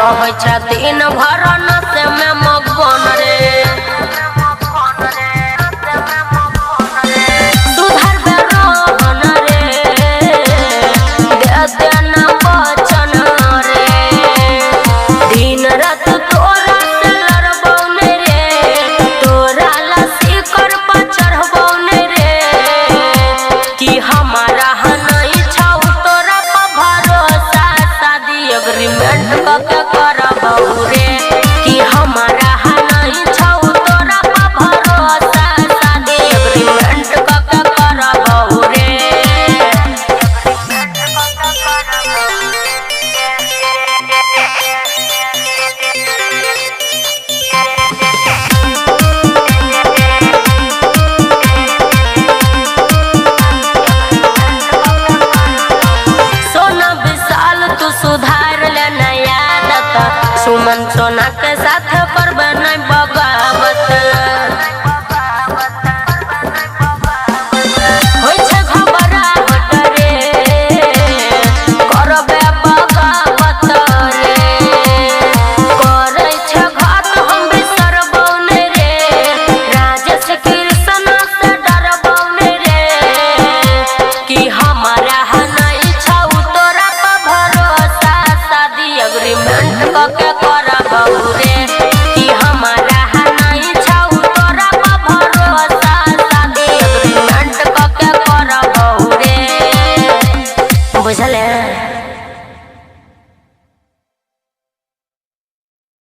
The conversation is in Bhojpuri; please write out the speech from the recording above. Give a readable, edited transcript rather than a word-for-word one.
रहे छथिन भरन से में मगन रे सुधर बेरहन रे दे देना वचन रे दिन रात तोरा से लड़बौन रे तोरा लसी कर पर चढ़बौन रे कि हमारा नहीं छौ तोरा पर भरोसा शादी एग्रीमेंट कके करबौ रे कि हमारा नहीं छौ तोरा पर भरोसा शादी एग्रीमेंट कके करबौ रे सोना विशाल तू सुधार ले नया आदत सुमन सोना के साथ पर नहीं बगावत।